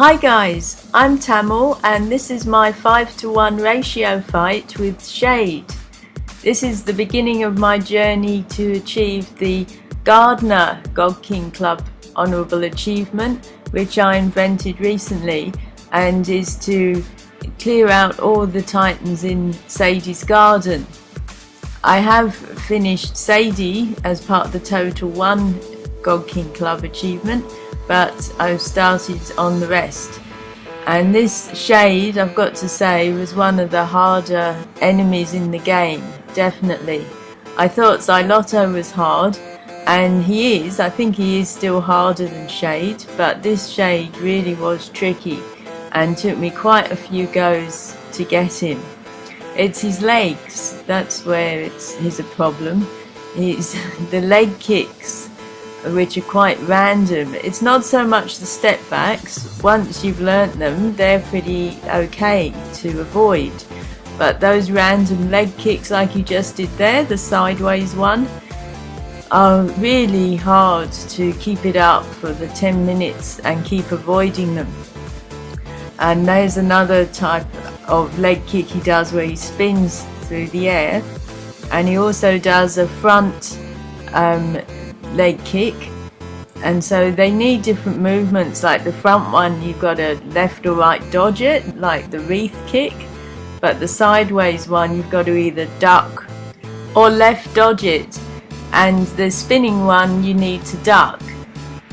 Hi guys, I'm Tamil and this is my 5:1 ratio fight with Shade. This is the beginning of my journey to achieve the Gardener GKC Honourable Achievement, which I invented recently, and is to clear out all the titans in Sadie's garden. I have finished Sadie as part of the Total 1 GKC achievement, but I've started on the rest. And this Shade, I've got to say, was one of the harder enemies in the game, definitely. I thought Xylotto was hard, and I think he is still harder than Shade, but this Shade really was tricky and took me quite a few goes to get him. It's his legs, that's where he's a problem. The leg kicks, which are quite random. It's not so much the step backs. Once you've learnt them, they're pretty okay to avoid. But those random leg kicks like you just did there, the sideways one, are really hard to keep it up for the 10 minutes and keep avoiding them. And there's another type of leg kick he does where he spins through the air, and he also does a front leg kick, and so they need different movements. Like the front one, you've got to left or right dodge it, like the wreath kick, but the sideways one, you've got to either duck or left dodge it, and the spinning one you need to duck.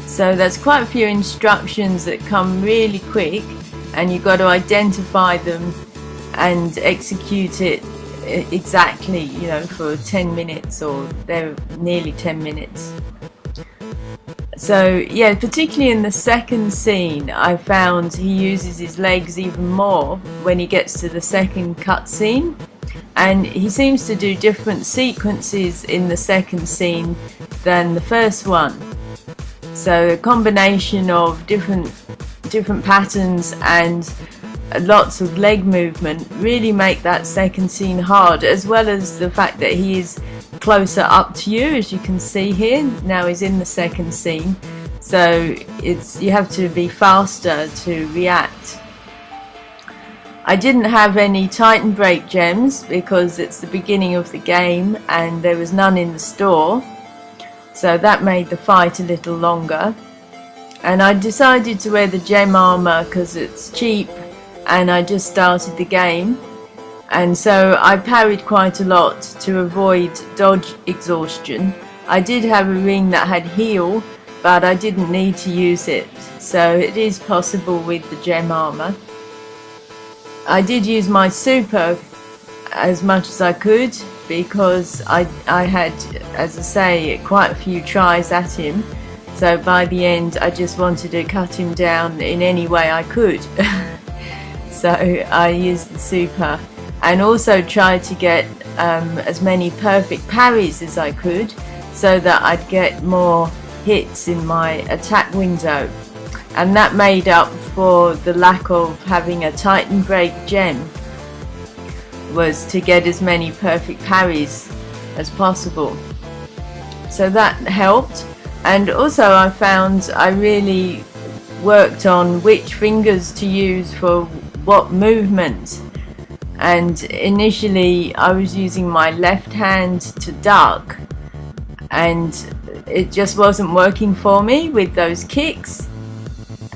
So there's quite a few instructions that come really quick, and you've got to identify them and execute it exactly, you know, for 10 minutes, or they're nearly 10 minutes. So yeah, particularly in the second scene, I found he uses his legs even more when he gets to the second cutscene, and he seems to do different sequences in the second scene than the first one. So a combination of different patterns and lots of leg movement really make that second scene hard, as well as the fact that he is closer up to you, as you can see here. Now he's in the second scene, so you have to be faster to react. I didn't have any Titan Break gems because it's the beginning of the game and there was none in the store, so that made the fight a little longer. And I decided to wear the gem armor because it's cheap and I just started the game, and so I parried quite a lot to avoid dodge exhaustion. I did have a ring that had heal, but I didn't need to use it, so it is possible with the gem armor. I did use my super as much as I could because I had, as I say, quite a few tries at him. So by the end, I just wanted to cut him down in any way I could. So I used the super, and also tried to get as many perfect parries as I could, so that I'd get more hits in my attack window. And that made up for the lack of having a Titan Break gem, was to get as many perfect parries as possible. So that helped. And also I found I really worked on which fingers to use for what movement. And initially I was using my left hand to duck, and it just wasn't working for me with those kicks.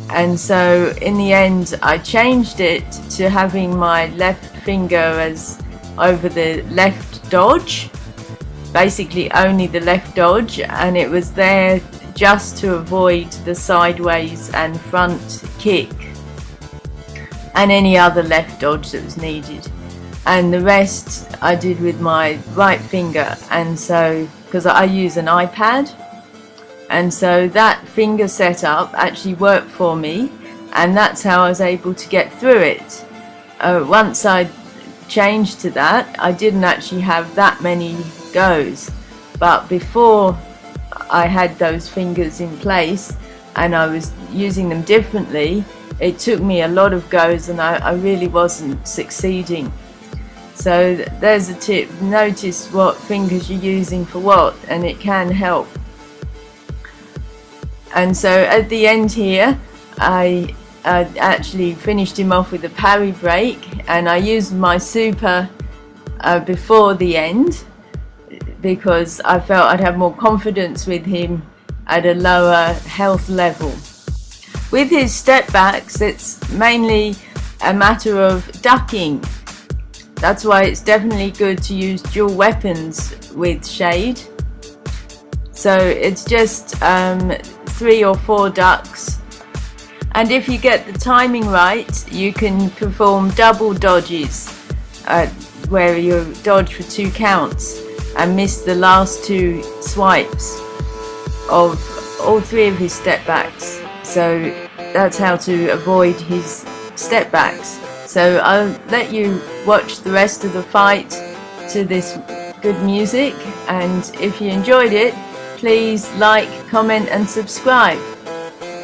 And so in the end I changed it to having my left finger as over the left dodge, basically only the left dodge, and it was there just to avoid the sideways and front kick and any other left dodge that was needed. And the rest I did with my right finger, and so because I use an iPad, and so that finger setup actually worked for me, and that's how I was able to get through it. Once I changed to that, I didn't actually have that many goes, but before I had those fingers in place and I was using them differently, it took me a lot of goes and I really wasn't succeeding. So there's a tip: notice what fingers you're using for what, and it can help. And so at the end here I I actually finished him off with a parry break, and I used my super before the end because I felt I'd have more confidence with him at a lower health level. With his step backs, it's mainly a matter of ducking. That's why it's definitely good to use dual weapons with shade. So it's just 3 or 4 ducks, and if you get the timing right, you can perform double dodges where you dodge for 2 counts and miss the last 2 swipes of all 3 of his step backs. So that's how to avoid his step backs. So I'll let you watch the rest of the fight to this good music, and if you enjoyed it, please like, comment and subscribe.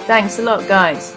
Thanks a lot, guys.